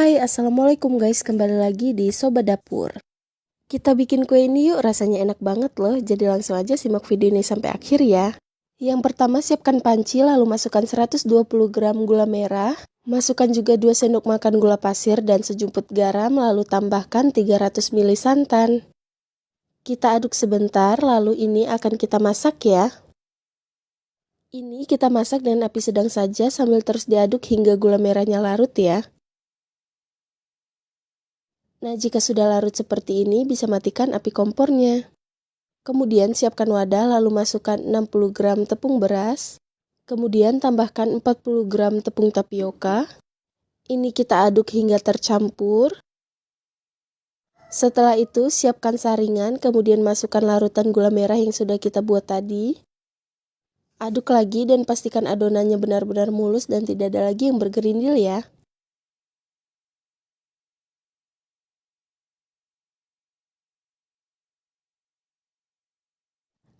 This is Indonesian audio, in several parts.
Hai, assalamualaikum guys, kembali lagi di Sobat Dapur. Kita bikin kue ini yuk, rasanya enak banget loh, jadi langsung aja simak video ini sampai akhir ya. Yang pertama siapkan panci, lalu masukkan 120 gram gula merah, masukkan juga 2 sendok makan gula pasir dan sejumput garam, lalu tambahkan 300 ml santan. Kita aduk sebentar, lalu ini akan kita masak ya. Ini kita masak dengan api sedang saja sambil terus diaduk hingga gula merahnya larut ya. Nah, jika sudah larut seperti ini, bisa matikan api kompornya. Kemudian siapkan wadah, lalu masukkan 60 gram tepung beras. Kemudian tambahkan 40 gram tepung tapioka. Ini kita aduk hingga tercampur. Setelah itu, siapkan saringan, kemudian masukkan larutan gula merah yang sudah kita buat tadi. Aduk lagi dan pastikan adonannya benar-benar mulus dan tidak ada lagi yang bergerindil ya.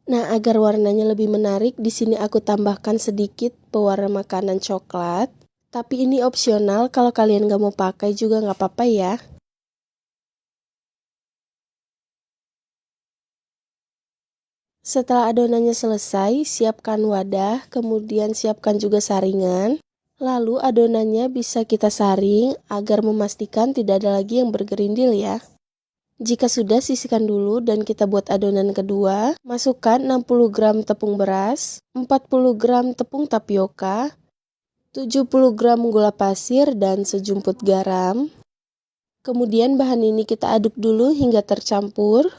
Nah, agar warnanya lebih menarik, di sini aku tambahkan sedikit pewarna makanan coklat. Tapi ini opsional, kalau kalian nggak mau pakai juga nggak apa-apa ya. Setelah adonannya selesai, siapkan wadah, kemudian siapkan juga saringan. Lalu adonannya bisa kita saring agar memastikan tidak ada lagi yang bergerindil ya. Jika sudah, sisihkan dulu dan kita buat adonan kedua. Masukkan 60 gram tepung beras, 40 gram tepung tapioka, 70 gram gula pasir, dan sejumput garam. Kemudian bahan ini kita aduk dulu hingga tercampur.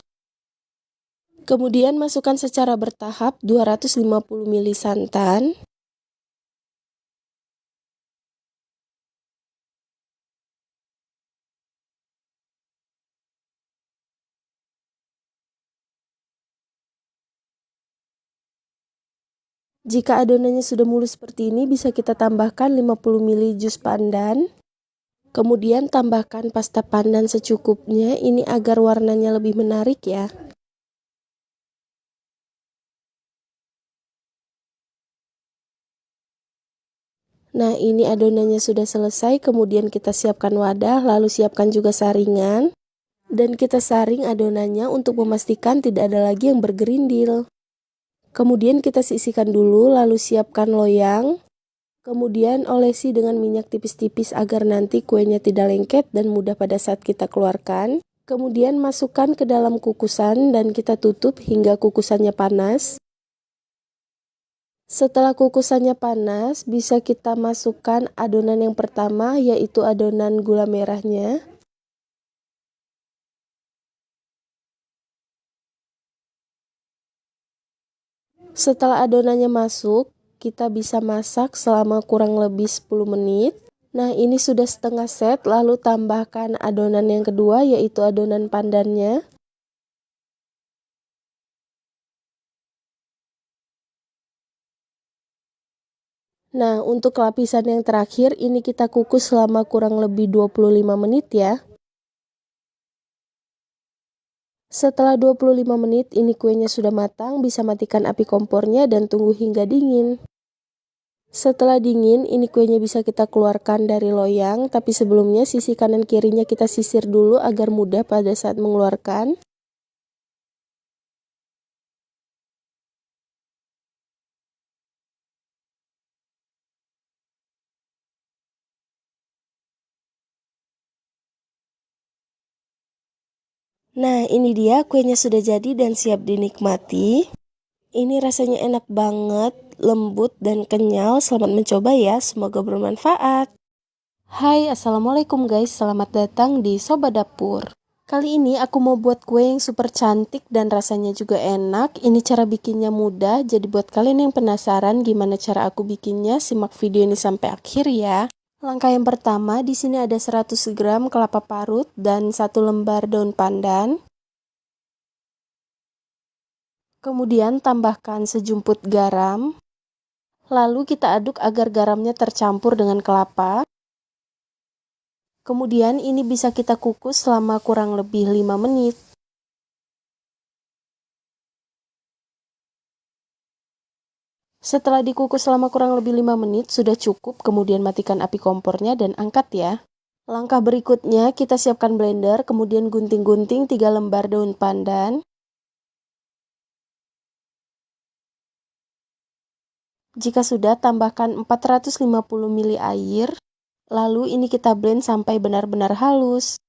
Kemudian masukkan secara bertahap 250 ml santan. Jika adonannya sudah mulus seperti ini, bisa kita tambahkan 50 ml jus pandan. Kemudian tambahkan pasta pandan secukupnya, ini agar warnanya lebih menarik ya. Nah, ini adonannya sudah selesai, kemudian kita siapkan wadah, lalu siapkan juga saringan. Dan kita saring adonannya untuk memastikan tidak ada lagi yang bergerindil. Kemudian kita sisihkan dulu, lalu siapkan loyang. Kemudian olesi dengan minyak tipis-tipis agar nanti kuenya tidak lengket dan mudah pada saat kita keluarkan. Kemudian masukkan ke dalam kukusan dan kita tutup hingga kukusannya panas. Setelah kukusannya panas, bisa kita masukkan adonan yang pertama, yaitu adonan gula merahnya. Setelah adonannya masuk, kita bisa masak selama kurang lebih 10 menit. Nah, ini sudah setengah set, lalu tambahkan adonan yang kedua, yaitu adonan pandannya. Nah, untuk lapisan yang terakhir, ini kita kukus selama kurang lebih 25 menit ya. Setelah 25 menit, ini kuenya sudah matang, bisa matikan api kompornya dan tunggu hingga dingin. Setelah dingin, ini kuenya bisa kita keluarkan dari loyang, tapi sebelumnya sisi kanan kirinya kita sisir dulu agar mudah pada saat mengeluarkan. Nah, ini dia kuenya sudah jadi dan siap dinikmati. Ini rasanya enak banget, lembut dan kenyal. Selamat mencoba ya, semoga bermanfaat. Hai, assalamualaikum guys, selamat datang di Sobat Dapur. Kali ini aku mau buat kue yang super cantik dan rasanya juga enak. Ini cara bikinnya mudah, jadi buat kalian yang penasaran gimana cara aku bikinnya, simak video ini sampai akhir ya. Langkah yang pertama, di sini ada 100 gram kelapa parut dan 1 lembar daun pandan. Kemudian tambahkan sejumput garam. Lalu kita aduk agar garamnya tercampur dengan kelapa. Kemudian ini bisa kita kukus selama kurang lebih 5 menit. Setelah dikukus selama kurang lebih 5 menit, sudah cukup, kemudian matikan api kompornya dan angkat ya. Langkah berikutnya, kita siapkan blender, kemudian gunting-gunting 3 lembar daun pandan. Jika sudah, tambahkan 450 ml air. Lalu ini kita blend sampai benar-benar halus.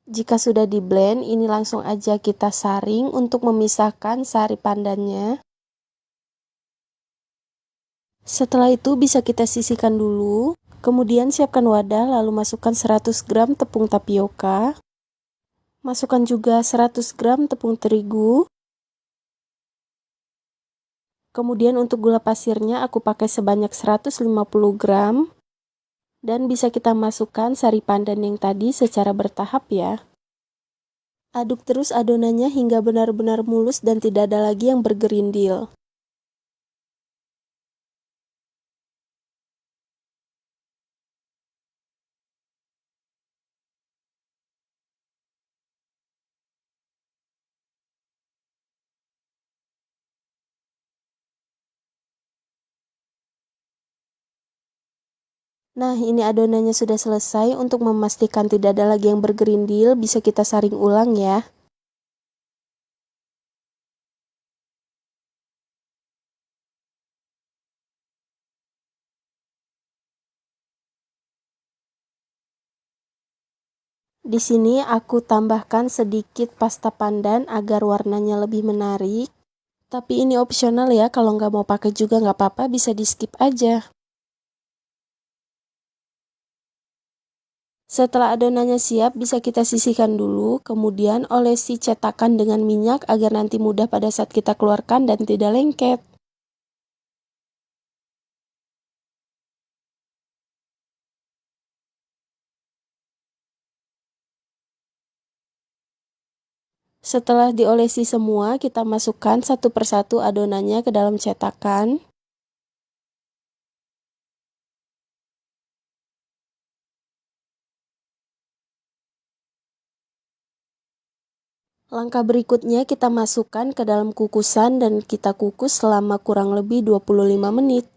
Jika sudah di blend, ini langsung aja kita saring untuk memisahkan sari pandannya. Setelah itu bisa kita sisihkan dulu. Kemudian siapkan wadah, lalu masukkan 100 gram tepung tapioka. Masukkan juga 100 gram tepung terigu. Kemudian untuk gula pasirnya aku pakai sebanyak 150 gram. Dan bisa kita masukkan sari pandan yang tadi secara bertahap ya. Aduk terus adonannya hingga benar-benar mulus dan tidak ada lagi yang bergerindil. Nah, ini adonannya sudah selesai. Untuk memastikan tidak ada lagi yang bergerindil, bisa kita saring ulang ya. Di sini aku tambahkan sedikit pasta pandan agar warnanya lebih menarik. Tapi ini opsional ya, kalau nggak mau pakai juga nggak apa-apa, bisa di skip aja. Setelah adonannya siap, bisa kita sisihkan dulu, kemudian olesi cetakan dengan minyak agar nanti mudah pada saat kita keluarkan dan tidak lengket. Setelah diolesi semua, kita masukkan satu persatu adonannya ke dalam cetakan. Langkah berikutnya kita masukkan ke dalam kukusan dan kita kukus selama kurang lebih 25 menit.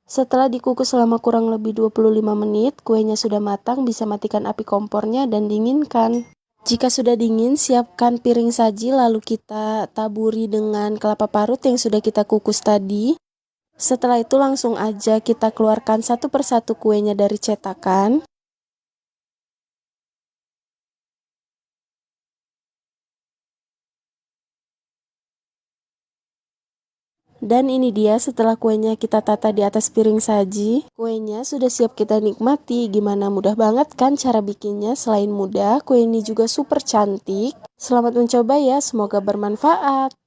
Setelah dikukus selama kurang lebih 25 menit, kuenya sudah matang, bisa matikan api kompornya dan dinginkan. Jika sudah dingin, siapkan piring saji lalu kita taburi dengan kelapa parut yang sudah kita kukus tadi. Setelah itu langsung aja kita keluarkan satu persatu kuenya dari cetakan. Dan ini dia setelah kuenya kita tata di atas piring saji. Kuenya sudah siap kita nikmati. Gimana, mudah banget kan cara bikinnya? Selain mudah, kue ini juga super cantik. Selamat mencoba ya, semoga bermanfaat.